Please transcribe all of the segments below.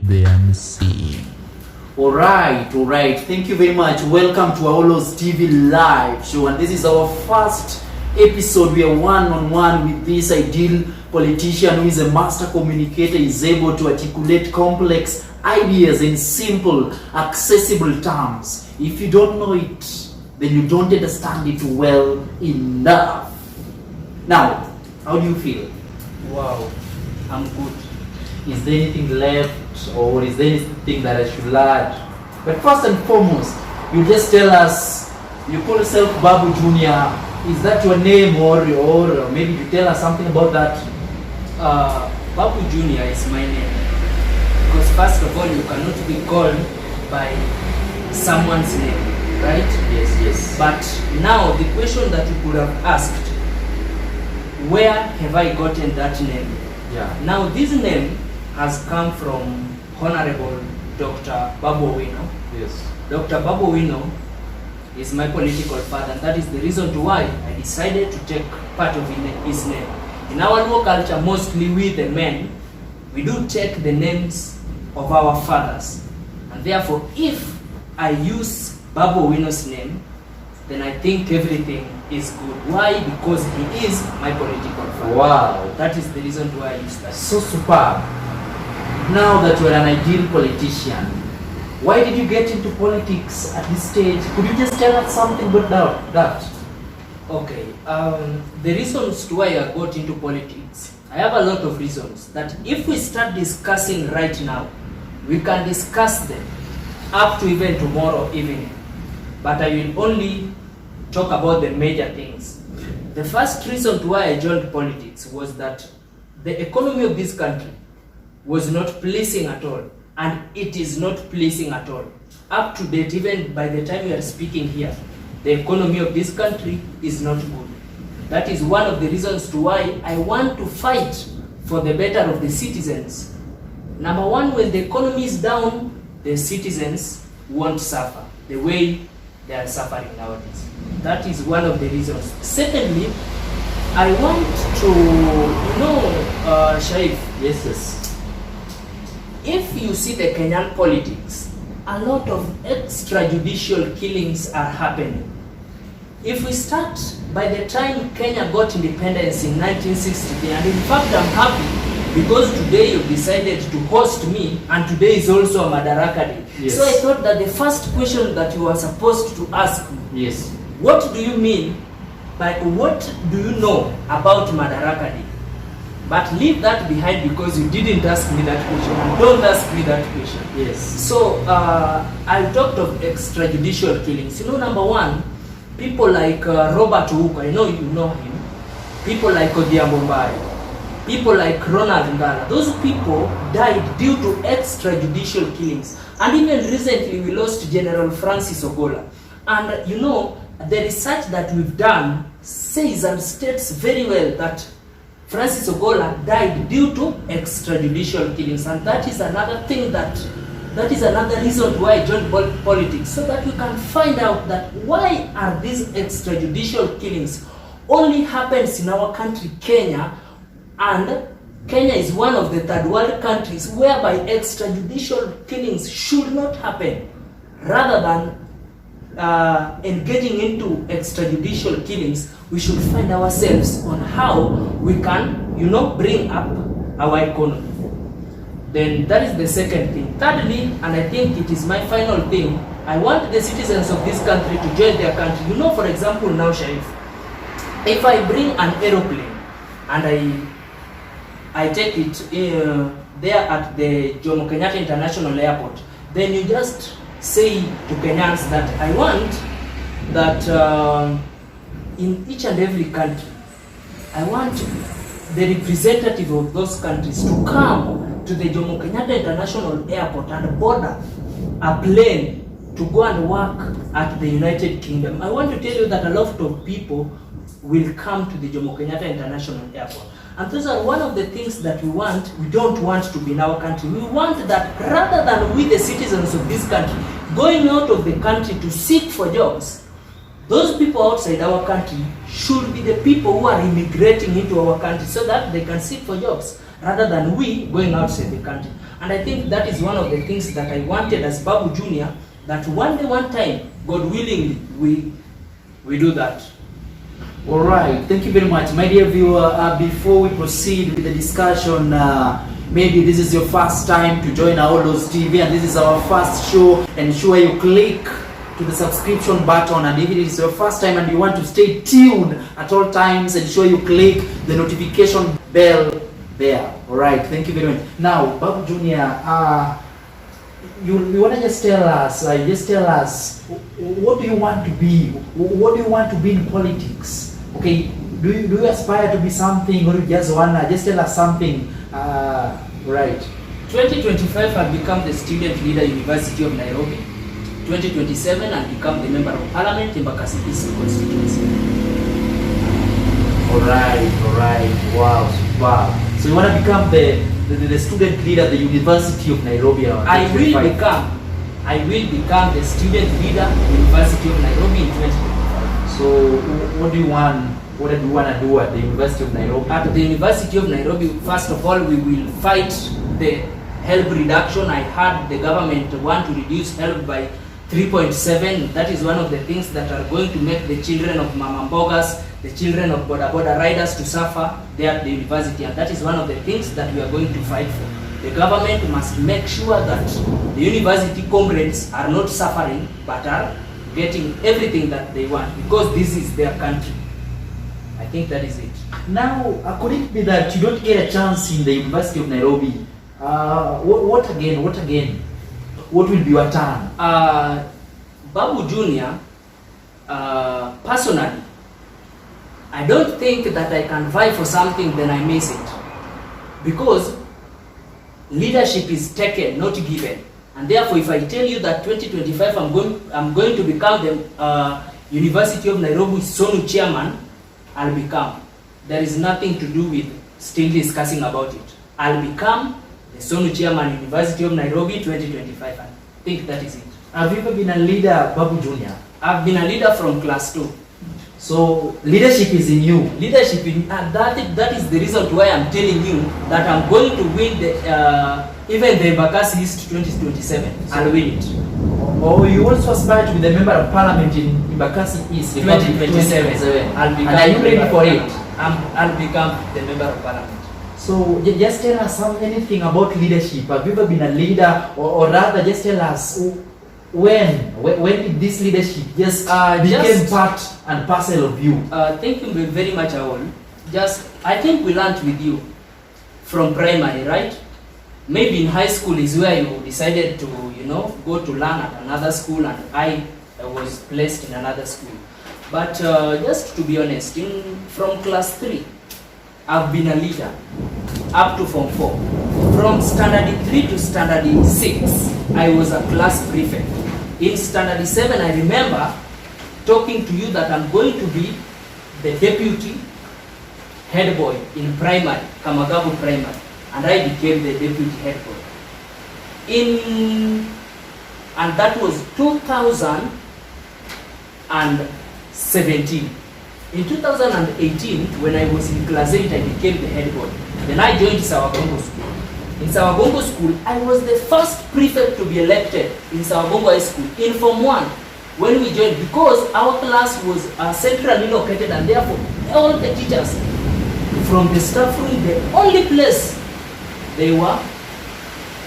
the unseen. Alright. Thank you very much. Welcome to Aolo's TV live show, and this is our first episode. We are one-on-one with this ideal politician who is a master communicator, is able to articulate complex ideas in simple, accessible terms. If you don't know it, then you don't understand it well enough. Now, how do you feel? Wow, I'm good. Is there anything left, or is there anything that I should add? But first and foremost, you just tell us, you call yourself Babu Jnr. Is that your name, or maybe you tell us something about that? Babu Jnr. is my name. Because first of all, you cannot be called by someone's name, right? Yes. But now the question that you could have asked, where have I gotten that name? Yeah. Now this name has come from Honorable Dr. Babu Owino. Yes. Dr. Babu Owino is my political father, and that is the reason to why I decided to take part of his name. In our local culture, mostly we the men, we do take the names of our fathers. And therefore, if I use Babu Owino's name, then I think everything is good. Why? Because he is my political father. Wow. That is the reason why I use that. So superb. Now that you're an ideal politician, why did you get into politics at this stage? Could you just tell us something about that? Okay, the reasons to why I got into politics, I have a lot of reasons that if we start discussing right now, we can discuss them up to even tomorrow evening. But I will only talk about the major things. The first reason to why I joined politics was that the economy of this country was not pleasing at all, and it is not pleasing at all. Up to date, even by the time we are speaking here, the economy of this country is not good. That is one of the reasons to why I want to fight for the better of the citizens. Number one, when the economy is down, the citizens won't suffer the way they are suffering nowadays. That is one of the reasons. Secondly, I want to, Shaif. Yes. If you see the Kenyan politics, a lot of extrajudicial killings are happening. If we start by the time Kenya got independence in 1963, and in fact I'm happy because today you decided to host me, and today is also a Madaraka Day. Yes. So I thought that the first question that you were supposed to ask me, Yes. what do you mean by, what do you know about Madaraka Day? But leave that behind because you didn't ask me that question, and don't ask me that question. Yes. So I talked of extrajudicial killings. Number one, people like Robert Ouko, I know you know him. People like Odhiambo Mbai, people like Ronald Ngala. Those people died due to extrajudicial killings. And even recently we lost General Francis Ogola. And the research that we've done says and states very well that Francis Ogola died due to extrajudicial killings, and that is another thing that is another reason why I joined politics, so that we can find out that why are these extrajudicial killings only happens in our country, Kenya, and Kenya is one of the third world countries whereby extrajudicial killings should not happen. Rather than engaging into extrajudicial killings, we should find ourselves on how we can, bring up our economy. Then that is the second thing. Thirdly, and I think it is my final thing, I want the citizens of this country to join their country. For example, now, Shaif, if I bring an aeroplane and I take it there at the Jomo Kenyatta International Airport, then you just say to Kenyans that I want that in each and every country, I want the representative of those countries to come to the Jomo Kenyatta International Airport and board a plane to go and work at the United Kingdom. I want to tell you that a lot of people will come to the Jomo Kenyatta International Airport. And those are one of the things that we don't want to be in our country. We want that rather than we, the citizens of this country, going out of the country to seek for jobs, those people outside our country should be the people who are immigrating into our country so that they can seek for jobs, rather than we going outside the country. And I think that is one of the things that I wanted as Babu Jnr, that one day, one time, God willing, we do that. All right, thank you very much. My dear viewer, before we proceed with the discussion, maybe this is your first time to join Aolo's TV and this is our first show, ensure you click to the subscription button, and if it is your first time and you want to stay tuned at all times, ensure you click the notification bell there. All right, thank you very much. Now, Babu Jnr, you want to just tell us, what do you want to be? What do you want to be in politics? Okay, do you aspire to be something, or you just wanna just tell us something? Right. 2025 I've become the student leader, University of Nairobi. 2027 I'll become the member of parliament in Embakasi East constituency. Alright, wow, super. So you want to become the student leader at the University of Nairobi? I will become the student leader University of Nairobi in 2025. So what do you want to do at the University of Nairobi? At the University of Nairobi, first of all, we will fight the help reduction. I heard the government want to reduce help by 3.7. That is one of the things that are going to make the children of Mama Mbogas, the children of Boda riders to suffer there at the university, and that is one of the things that we are going to fight for. The government must make sure that the university comrades are not suffering but are getting everything that they want, because this is their country. I think that is it. Now, could it be that you don't get a chance in the University of Nairobi? What again? What will be your turn? Babu Jnr, personally, I don't think that I can vie for something then I miss it, because leadership is taken, not given. And therefore, if I tell you that 2025 I'm going to become the University of Nairobi Sonu chairman, I'll become. There is nothing to do with still discussing about it. I'll become the Sonu chairman, University of Nairobi 2025. I think that is it. Have you ever been a leader, Babu Jnr? I've been a leader from class 2. So leadership is in you. Leadership in, and that is the reason why I'm telling you that I'm going to win the even the Embakasi East 2027. I'll win it. Or you also aspire to be the member of parliament in Embakasi East 2027. I'll become. And are you ready for it? I'll become the member of parliament. So just tell us anything about leadership. Have you ever been a leader, or rather just tell us when did this leadership became part and parcel of you? Thank you very much, Aol. I think we learned with you from primary, right? Maybe in high school is where you decided to, go to learn at another school, and I was placed in another school. But just to be honest, from class 3, I've been a leader up to Form 4. From standard 3 to standard 6, I was a class prefect. In standard 7, I remember talking to you that I'm going to be the deputy head boy in primary, Kamagabu Primary, and I became the deputy head boy. And that was 2017. In 2018, when I was in class 8, I became the head boy. Then I joined Sawabongo School. In Sawabongo School, I was the first prefect to be elected in Sawabongo High School in Form 1 when we joined, because our class was centrally located, and therefore all the teachers from the staff room, the only place they were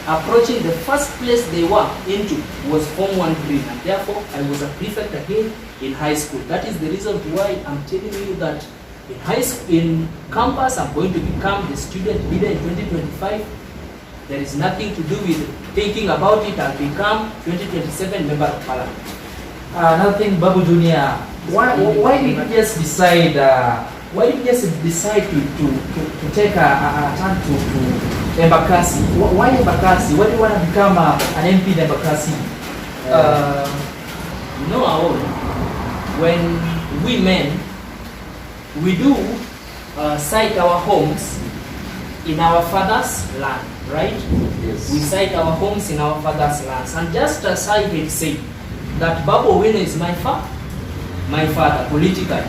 approaching, the first place they were into was Form 1 green, and therefore I was a prefect again in high school. That is the reason why I'm telling you that in high school, in campus, I'm going to become the student leader in 2025. There is nothing to do with thinking about it. I'll become 2027 member of parliament. Another thing, Babu Jnr, why did you just decide? Why did you just decide to take a turn to Embakasi? Why Embakasi? Why do you want to become an MP in Embakasi? No, when we men, we do site our homes in our father's land, right? Yes. We site our homes in our father's lands. And just as I had said, that Babu Owino is my father politically.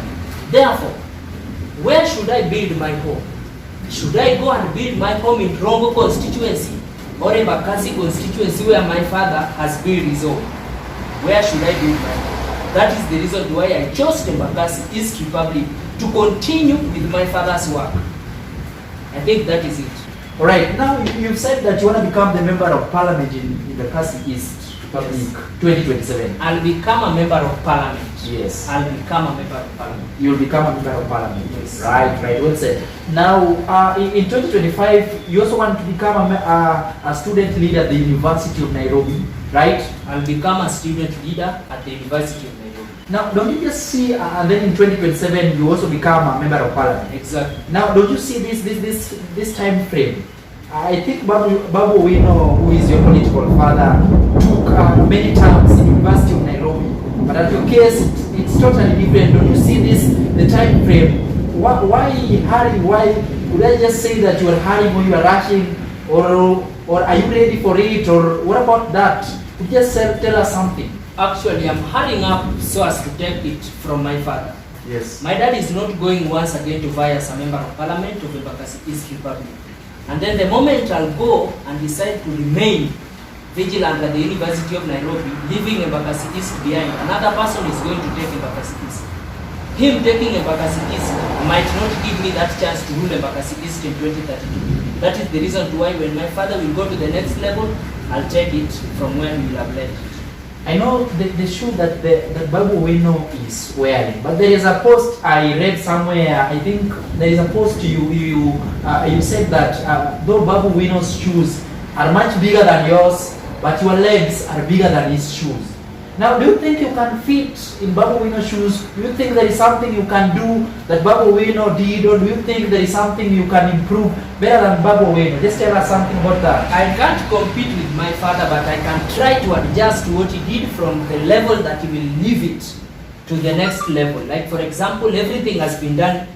Therefore, where should I build my home? Should I go and build my home in Rongo constituency? or Embakasi constituency where my father has built his own, where should I build my home? That is the reason why I chose Embakasi East Republic to continue with my father's work. I think that is it. Alright, now you've said that you want to become the member of parliament in Embakasi East Republic, yes. 2027. I'll become a member of parliament. Yes. I'll become a member of parliament. You'll become a member of parliament. Yes. Right, well said. Now, in 2025, you also want to become a student leader at the University of Nairobi, right? I'll become a student leader at the University of Nairobi. Now, don't you just see, and then in 2027, you also become a member of parliament? Exactly. Now, don't you see this time frame? I think Babu Owino, who is your political father, took many terms in University of Nairobi. But at your case, it's totally different. Don't you see the time frame? Why hurry? Why would I just say that you are hurrying or you are rushing, or are you ready for it, or what about that? Could you just tell us something? Actually, I'm hurrying up so as to take it from my father. Yes. My dad is not going once again to vie as a member of parliament of Embakasi East Republic. And then the moment I'll go and decide to remain vigilant at the University of Nairobi, leaving Embakasi East behind, another person is going to take Embakasi East. Him taking Embakasi East might not give me that chance to rule Embakasi East in 2032. That is the reason why when my father will go to the next level, I'll take it from where he will have left it. I know the shoe that Babu Owino is wearing, but there is a post I read somewhere. I think there is a post you said that though Babu Owino's shoes are much bigger than yours, but your legs are bigger than his shoes. Now, do you think you can fit in Babu Owino's shoes? Do you think there is something you can do that Babu Owino did, or do you think there is something you can improve better than Babu Owino? Just tell us something about that. I can't compete with my father, but I can try to adjust to what he did from the level that he will leave it to the next level. Like for example, everything has been done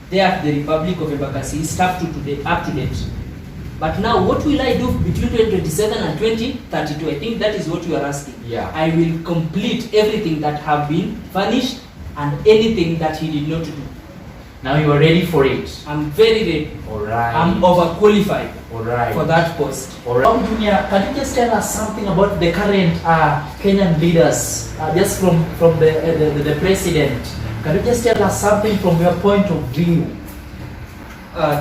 there at the Republic of Embakasi East up to date. But now, what will I do between 2027 and 2032? I think that is what you are asking. Yeah. I will complete everything that have been furnished and anything that he did not do. Now you are ready for it. I'm very ready. Alright. I'm overqualified Alright. for that post. Alright. Babu Jnr, can you just tell us something about the current Kenyan leaders, just from the president? Can you just tell us something from your point of view?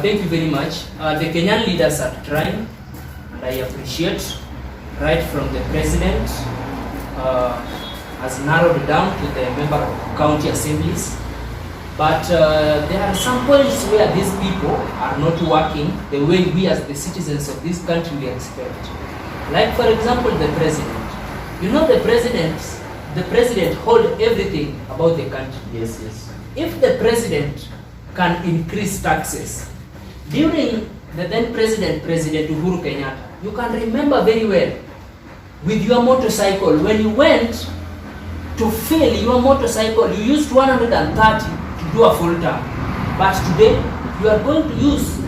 Thank you very much. The Kenyan leaders are trying, and I appreciate. Right from the president has narrowed down to the member of county assemblies. But there are some points where these people are not working the way we as the citizens of this country we expect. Like for example, the president. You know the president holds everything about the country. Yes, yes. If the president can increase taxes, during the then President Uhuru Kenyatta, you can remember very well, with your motorcycle, when you went to fill your motorcycle, you used 130 to do a full term. But today, you are going to use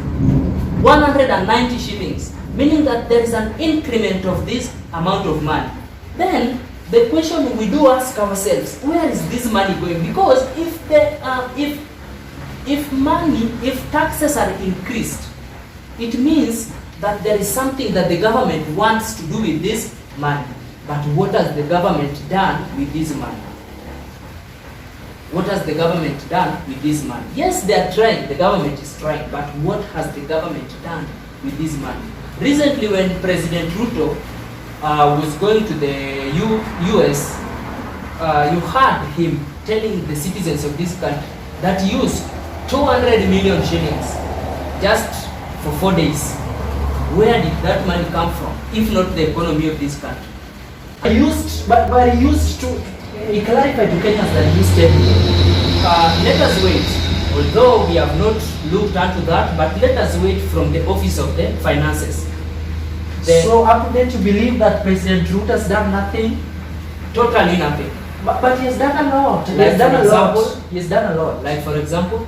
190 shillings, meaning that there is an increment of this amount of money. Then, the question we do ask ourselves, where is this money going? Because if taxes are increased, it means that there is something that the government wants to do with this money. But what has the government done with this money? What has the government done with this money? Yes, they are trying, the government is trying, but what has the government done with this money? Recently, when President Ruto was going to the US, you heard him telling the citizens of this country that he used 200 million shillings just for 4 days. Where did that money come from, if not the economy of this country? He clarified to Kenyans that he used everything. Let us wait. Although we have not looked into that, but let us wait from the Office of the Finances. So up to date, you believe that President Ruto has done nothing? Totally nothing. But he has done a lot. He Like has done for a lot. example- He has done a lot. Like for example,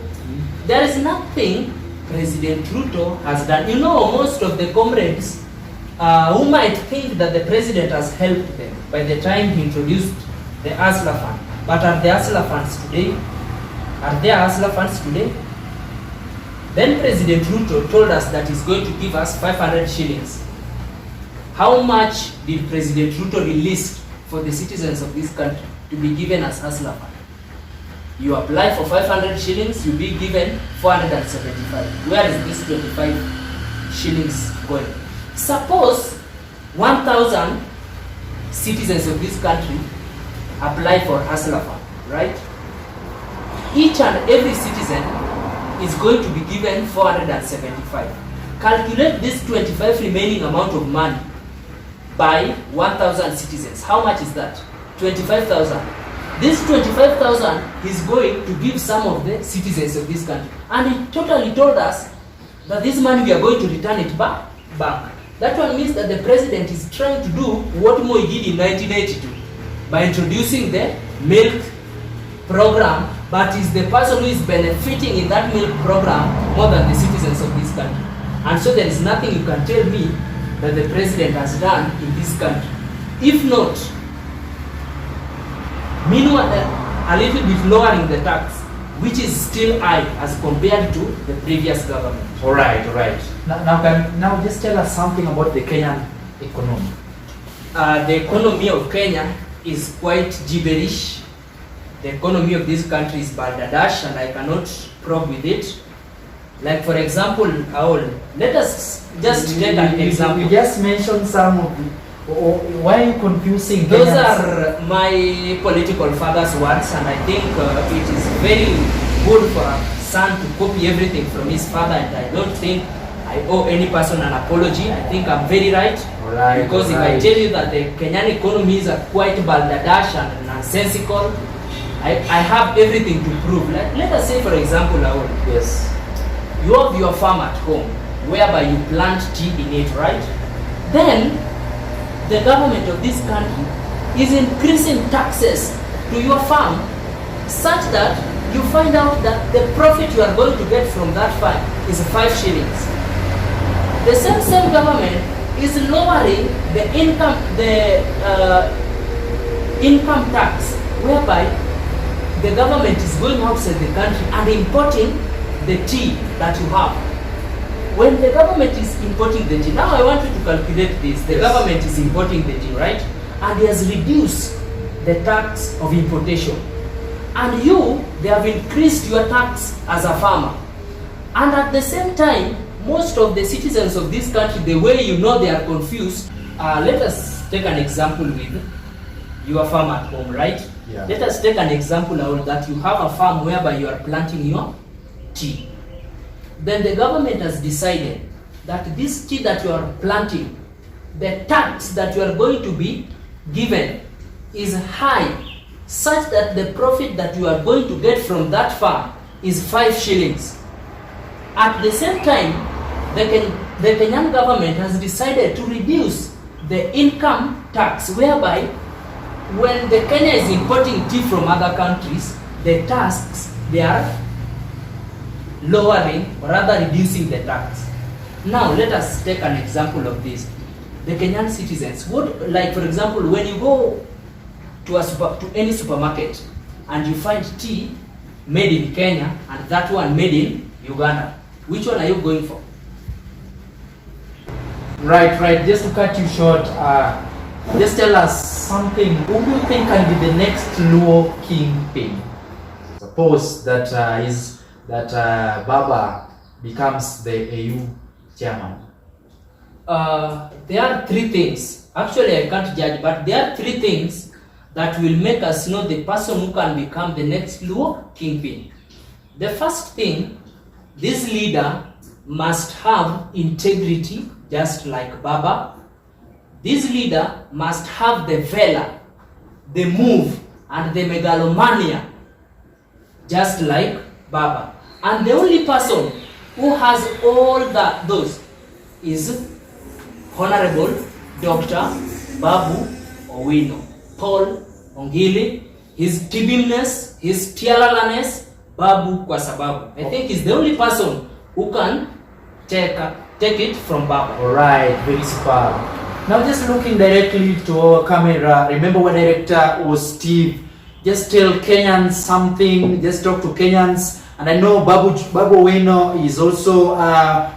there is nothing President Ruto has done. You know, most of the comrades who might think that the president has helped them by the time he introduced the Asla Fund. But are the Asla funds today? Are there Asla funds today? Then President Ruto told us that he's going to give us 500 shillings how much did President Ruto release for the citizens of this country to be given as hustler fund? You apply for 500 shillings, you be given 475. Where is this 25 shillings going? Suppose 1,000 citizens of this country apply for hustler fund, right? Each and every citizen is going to be given 475. Calculate this 25 remaining amount of money by 1,000 citizens. How much is that? 25,000. This 25,000 is going to give some of the citizens of this country. And he totally told us that this money we are going to return it back. That one means that the president is trying to do what Moi did in 1982 by introducing the milk program, but is the person who is benefiting in that milk program more than the citizens of this country. And so there is nothing you can tell me that the president has done in this country. If not, meanwhile, a little bit lowering the tax, which is still high as compared to the previous government. All right. Now just tell us something about the Kenyan economy. The economy of Kenya is quite gibberish. The economy of this country is balderdash, and I cannot probe with it. Like for example, let us just take an example. You just mentioned some of the. Why are you confusing? Those are my political father's words, and I think it is very good for a son to copy everything from his father, and I don't think I owe any person an apology. I think I'm very right. Because if I tell you that the Kenyan economies are quite balderdash and nonsensical, I have everything to prove. Let us say, for example, yes, you have your farm at home, whereby you plant tea in it, right? Then the government of this country is increasing taxes to your farm such that you find out that the profit you are going to get from that farm is 5 shillings. The same government is lowering the income tax, whereby the government is going outside the country and importing the tea that you have. When the government is importing the tea, now I want you to calculate this. The government is importing the tea, right? And it has reduced the tax of importation. And they have increased your tax as a farmer. And at the same time, most of the citizens of this country, the way they are confused. Let us take an example with your farm at home, right? Yeah. Let us take an example that you have a farm whereby you are planting your tea. Then the government has decided that this tea that you are planting, the tax that you are going to be given is high, such that the profit that you are going to get from that farm is 5 shillings. At the same time, the Kenyan government has decided to reduce the income tax, whereby when the Kenya is importing tea from other countries, the tax, they are lowering or rather reducing the tax. Now let us take an example of this. The Kenyan citizens, like for example, when you go to any supermarket and you find tea made in Kenya and that one made in Uganda, which one are you going for? Right. Just to cut you short, just tell us something. Who do you think can be the next Luo kingpin? Suppose that Baba becomes the AU chairman. There are 3 things. Actually, I can't judge, but there are 3 things that will make us know the person who can become the next Luo kingpin. The first thing, this leader must have integrity, just like Baba. This leader must have the valor, the move, and the megalomania, just like Baba. And the only person who has all those is Honorable Dr. Babu Owino. Paul Ongili, his tibiness, his tialalaness, Babu kwa sababu. I think he's the only person who can take it from Baba. Alright, very superb. Now just looking directly to our camera, remember our director was Steve. Just tell Kenyans something, just talk to Kenyans And I know Babu Owino is also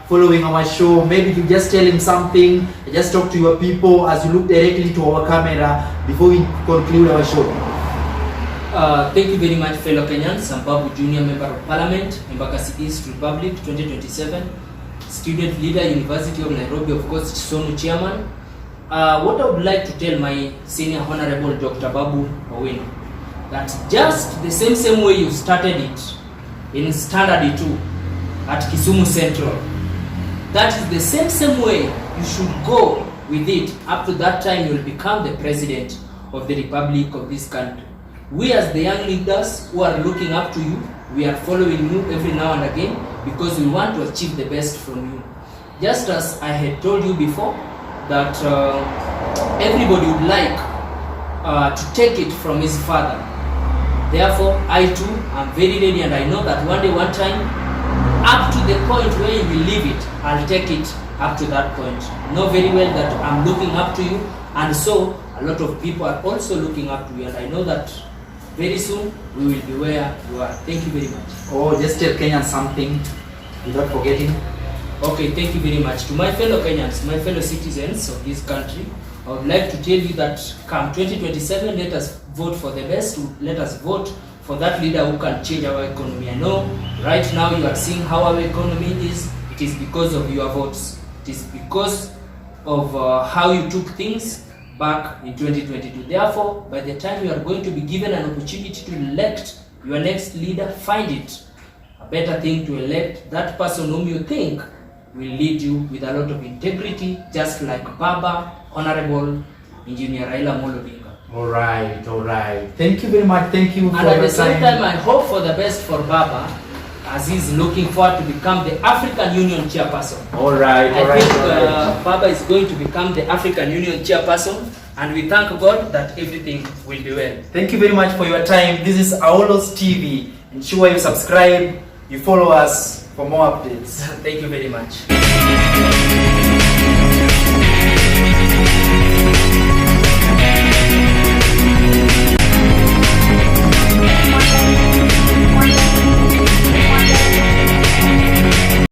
following our show. Maybe you just tell him something, just talk to your people as you look directly to our camera before we conclude our show. Thank you very much, fellow Kenyans. I'm Babu Jnr, Member of Parliament, Embakasi East Republic 2027, Student Leader, University of Nairobi, of course, Sonu Chairman. What I would like to tell my Senior Honorable Dr. Babu Owino, that just the same way you started it in Standard 2 at Kisumu Central, that is the same way you should go with it. Up to that time, you will become the President of the Republic of this country. We as the young leaders who are looking up to you, we are following you every now and again because we want to achieve the best from you. Just as I had told you before, that everybody would like to take it from his father. Therefore, I too am very ready, and I know that one day, one time, up to the point where you will leave it, I'll take it up to that point. Know very well that I'm looking up to you, and so a lot of people are also looking up to you, and I know that very soon we will be where you are. Thank you very much. Oh, just tell Kenyans something without forgetting. Okay, thank you very much. To my fellow Kenyans, my fellow citizens of this country, I would like to tell you that come 2027, let us vote for the best. Let us vote for that leader who can change our economy. I know right now you are seeing how our economy is. It is because of your votes. It is because of how you took things back in 2022. Therefore, by the time you are going to be given an opportunity to elect your next leader, find it a better thing to elect that person whom you think will lead you with a lot of integrity, just like Baba, Honorable Engineer Raila Amolo Odinga. All right. Thank you very much. Thank you for and at your the same time. time, I hope for the best for Baba, as he's looking forward to become the African Union chairperson. All right. I think Baba is going to become the African Union chairperson, and we thank God that everything will be well. Thank you very much for your time. This is Aolos TV. Ensure you subscribe, you follow us for more updates. Thank you very much.